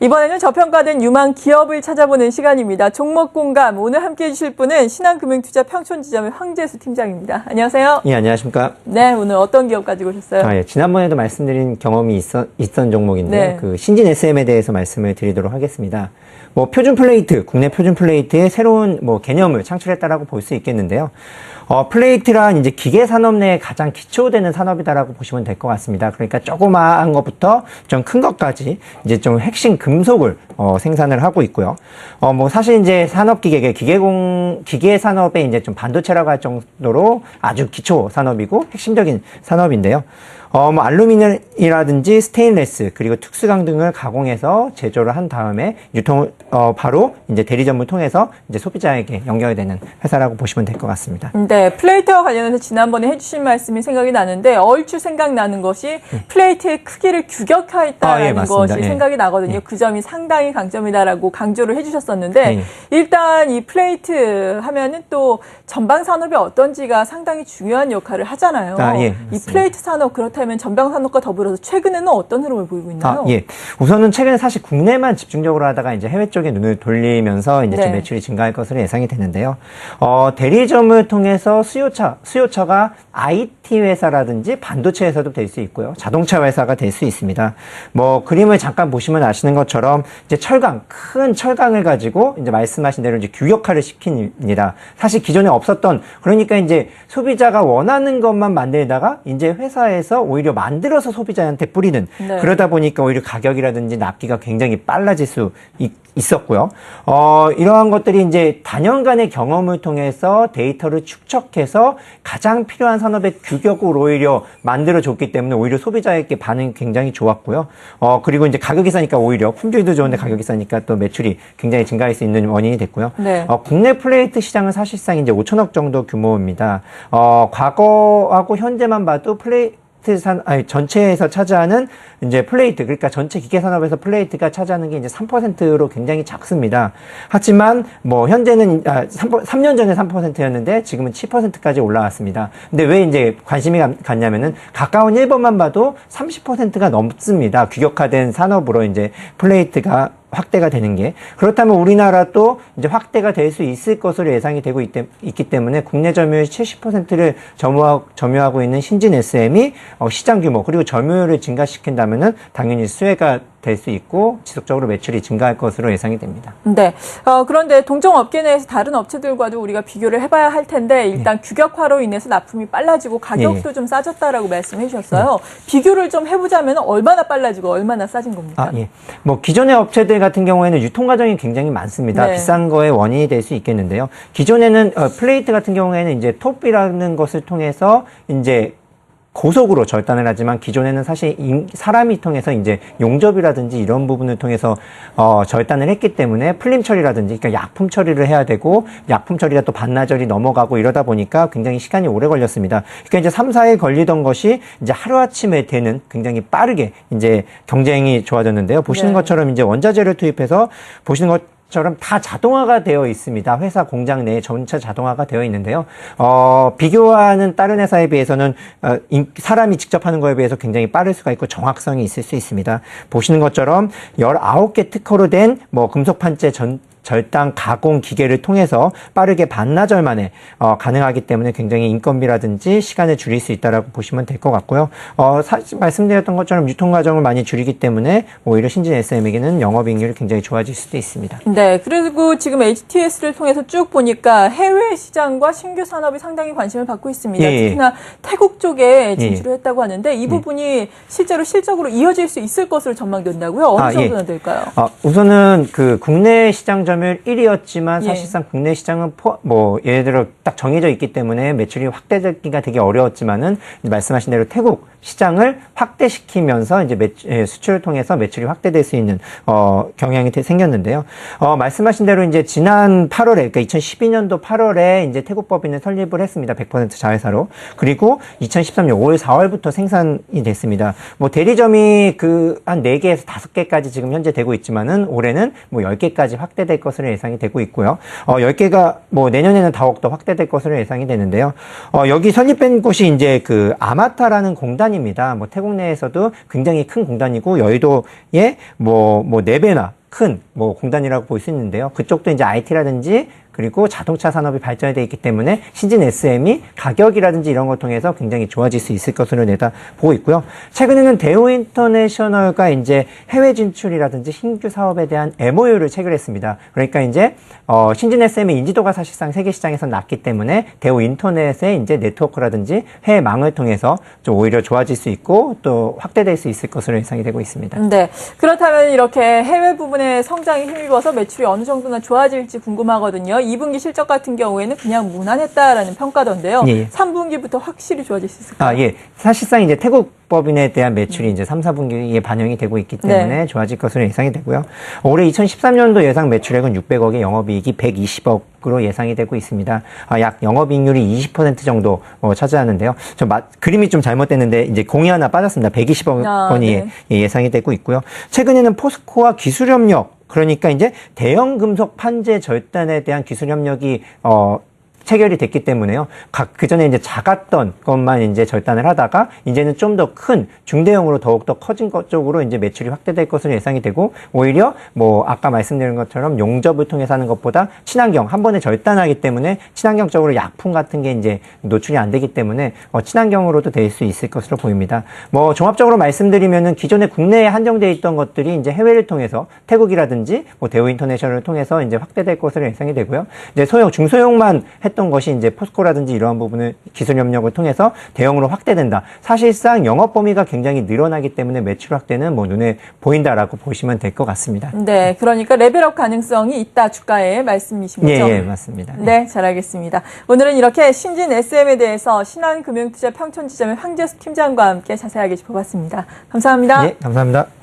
이번에는 저평가된 유망 기업을 찾아보는 시간입니다. 종목 공감. 오늘 함께해 주실 분은 신한금융투자 평촌지점의 황재수 팀장입니다. 안녕하세요. 예, 안녕하십니까. 네, 오늘 어떤 기업 가지고 오셨어요? 예, 지난번에도 말씀드린 경험이 있던 종목인데, 네. 그 신진 SM에 대해서 말씀을 드리도록 하겠습니다. 표준 플레이트, 국내 표준 플레이트의 새로운 개념을 창출했다라고 볼 수 있겠는데요. 플레이트란 이제 기계 산업 내에 가장 기초되는 산업이다라고 보시면 될 것 같습니다. 그러니까 조그마한 것부터 좀 큰 것까지 이제 좀 핵심 금속을 생산을 하고 있고요. 사실 이제 산업기계, 기계 산업에 이제 좀 반도체라고 할 정도로 아주 기초 산업이고 핵심적인 산업인데요. 알루미늄이라든지 스테인레스 그리고 특수강 등을 가공해서 제조를 한 다음에 유통을 바로 이제 대리점을 통해서 이제 소비자에게 연결되는 회사라고 보시면 될 것 같습니다. 네, 플레이트와 관련해서 지난번에 해주신 말씀이 생각이 나는데 얼추 생각나는 것이 플레이트의 크기를 규격화했다는 예, 맞습니다. 것이 예. 생각이 나거든요. 예. 그 점이 상당히 강점이다라고 강조를 해주셨었는데 예. 일단 이 플레이트 하면은 또 전방 산업이 어떤지가 상당히 중요한 역할을 하잖아요. 예, 이 맞습니다. 플레이트 산업 그렇다면 전방 산업과 더불어서 최근에는 어떤 흐름을 보이고 있나요? 예. 우선은 최근에 사실 국내만 집중적으로 하다가 이제 해외 쪽에 눈을 돌리면서 이제 네. 좀 매출이 증가할 것으로 예상이 되는데요. 대리점을 통해서 수요처가 IT 회사라든지 반도체 회사도 될 수 있고요. 자동차 회사가 될 수 있습니다. 그림을 잠깐 보시면 아시는 것처럼 이제 큰 철강을 가지고 이제 말씀하신 대로 이제 규격화를 시킵니다. 사실 기존에 없었던, 그러니까 이제 소비자가 원하는 것만 만들다가 이제 회사에서 오히려 만들어서 소비자한테 뿌리는, 네. 그러다 보니까 오히려 가격이라든지 납기가 굉장히 빨라질 수 있었고요. 이러한 것들이 이제 단연간의 경험을 통해서 데이터를 축적해서 가장 필요한 산업의 규격을 오히려 만들어줬기 때문에 오히려 소비자에게 반응이 굉장히 좋았고요. 그리고 이제 가격이 싸니까 오히려 품질도 좋은데 가격이 싸니까 또 매출이 굉장히 증가할 수 있는 원인이 됐고요. 네. 국내 플레이트 시장은 사실상 이제 5천억 정도 규모입니다. 과거하고 현재만 봐도 전체에서 차지하는 이제 플레이트, 그러니까 전체 기계 산업에서 플레이트가 차지하는 게 이제 3%로 굉장히 작습니다. 하지만 현재는 3년 전에 3%였는데 지금은 7%까지 올라왔습니다. 근데 왜 이제 관심이 갔냐면은 가까운 일본만 봐도 30%가 넘습니다. 규격화된 산업으로 이제 플레이트가 확대가 되는 게. 그렇다면 우리나라도 이제 확대가 될 수 있을 것으로 예상이 되고 있기 때문에 국내 점유율 70%를 점유하고 있는 신진 SM이 시장 규모 그리고 점유율을 증가시킨다면은 당연히 수혜가 될 수 있고 지속적으로 매출이 증가할 것으로 예상이 됩니다. 네. 그런데 동종 업계 내에서 다른 업체들과도 우리가 비교를 해봐야 할 텐데 일단 규격화로 인해서 납품이 빨라지고 가격도 좀 싸졌다라고 말씀해 주셨어요. 비교를 좀 해보자면 얼마나 빨라지고 얼마나 싸진 겁니까? 예. 기존의 업체들 같은 경우에는 유통 과정이 굉장히 많습니다. 네. 비싼 거의 원인이 될 수 있겠는데요. 기존에는 플레이트 같은 경우에는 이제 톱이라는 것을 통해서 이제 고속으로 절단을 하지만 기존에는 사실 사람이 통해서 이제 용접이라든지 이런 부분을 통해서 절단을 했기 때문에 풀림 처리라든지 그러니까 약품 처리를 해야 되고 약품 처리가 또 반나절이 넘어가고 이러다 보니까 굉장히 시간이 오래 걸렸습니다. 그러니까 이제 3, 4일 걸리던 것이 이제 하루아침에 되는 굉장히 빠르게 이제 경쟁이 좋아졌는데요. 보시는 네. 것처럼 이제 원자재를 투입해서 보시는 것처럼 다 자동화가 되어 있습니다. 회사 공장 내에 전체 자동화가 되어 있는데요. 비교하는 다른 회사에 비해서는 사람이 직접 하는 거에 비해서 굉장히 빠를 수가 있고 정확성이 있을 수 있습니다. 보시는 것처럼 19개 특허로 된 금속 판재 절단 가공 기계를 통해서 빠르게 반나절 만에 가능하기 때문에 굉장히 인건비라든지 시간을 줄일 수 있다라고 보시면 될 것 같고요. 사실 말씀드렸던 것처럼 유통 과정을 많이 줄이기 때문에 오히려 신진 SM에게는 영업이익률이 굉장히 좋아질 수도 있습니다. 네, 그리고 지금 HTS를 통해서 쭉 보니까 해외 시장과 신규 산업이 상당히 관심을 받고 있습니다. 예. 특히나 태국 쪽에 진출을 했다고 하는데 이 부분이 실제로 실적으로 이어질 수 있을 것으로 전망된다고요? 어느 정도나 될까요? 우선은 그 국내 시장 점유율 1위였지만 사실상 국내 시장은 예를 들어 딱 정해져 있기 때문에 매출이 확대되기가 되게 어려웠지만은 말씀하신 대로 태국 시장을 확대시키면서 이제 수출을 통해서 매출이 확대될 수 있는 경향이 생겼는데요. 말씀하신 대로 이제 지난 8월에 그러니까 2012년도 8월에 이제 태국 법인을 설립을 했습니다. 100% 자회사로. 그리고 2013년 5월 4월부터 생산이 됐습니다. 대리점이 한 4개에서 5개까지 지금 현재 되고 있지만은 올해는 10개까지 확대될 확대될 것으로 예상이 되고 있고요. 10개가 뭐 내년에는 더욱 더 확대될 것으로 예상이 되는데요. 여기 설립된 곳이 이제 그 아마타라는 공단입니다. 뭐 태국 내에서도 굉장히 큰 공단이고 여의도에 뭐 4배나 큰 뭐 공단이라고 볼 수 있는데요. 그쪽도 이제 IT라든지 그리고 자동차 산업이 발전이 되어 있기 때문에 신진 SM이 가격이라든지 이런 걸 통해서 굉장히 좋아질 수 있을 것으로 내다보고 있고요. 최근에는 대우 인터내셔널과 이제 해외 진출이라든지 신규 사업에 대한 MOU를 체결했습니다. 그러니까 이제 신진 SM의 인지도가 사실상 세계 시장에서 낮기 때문에 대우 인터넷의 이제 네트워크라든지 해외망을 통해서 좀 오히려 좋아질 수 있고 또 확대될 수 있을 것으로 예상이 되고 있습니다. 네. 그렇다면 이렇게 해외 부분의 성장에 힘입어서 매출이 어느 정도나 좋아질지 궁금하거든요. 2분기 실적 같은 경우에는 그냥 무난했다라는 평가던데요. 예. 3분기부터 확실히 좋아질 수 있을까요? 예. 사실상 이제 태국 법인에 대한 매출이 이제 3, 4분기에 반영이 되고 있기 때문에 네. 좋아질 것으로 예상이 되고요. 올해 2013년도 예상 매출액은 600억에 영업이익이 120억으로 예상이 되고 있습니다. 약 영업이익률이 20% 정도 차지하는데요. 그림이 좀 잘못됐는데 이제 공이 하나 빠졌습니다. 120억 원이 네. 예상이 되고 있고요. 최근에는 포스코와 기술협력 그러니까 이제 대형 금속 판재 절단에 대한 기술 협력이 체결이 됐기 때문에요. 그전에 이제 작았던 것만 이제 절단을 하다가 이제는 좀 더 큰 중대형으로 더욱더 커진 것 쪽으로 이제 매출이 확대될 것으로 예상이 되고 오히려 뭐 아까 말씀드린 것처럼 용접을 통해서 하는 것보다 친환경 한 번에 절단하기 때문에 친환경적으로 약품 같은 게 이제 노출이 안 되기 때문에 친환경으로도 될 수 있을 것으로 보입니다. 뭐 종합적으로 말씀드리면은 기존에 국내에 한정되어 있던 것들이 이제 해외를 통해서 태국이라든지 뭐 대우 인터내셔널을 통해서 이제 확대될 것으로 예상이 되고요. 이제 소형 중소형만 했던 것이 이제 포스코라든지 이러한 부분을 기술 협력을 통해서 대형으로 확대된다. 사실상 영업 범위가 굉장히 늘어나기 때문에 매출 확대는 뭐 눈에 보인다라고 보시면 될 것 같습니다. 네, 그러니까 레벨업 가능성이 있다 주가의 말씀이신 거죠? 예, 맞습니다. 네, 잘 알겠습니다. 오늘은 이렇게 신진 SM에 대해서 신한금융투자 평촌지점의 황재수 팀장과 함께 자세하게 짚어봤습니다. 감사합니다. 예, 감사합니다.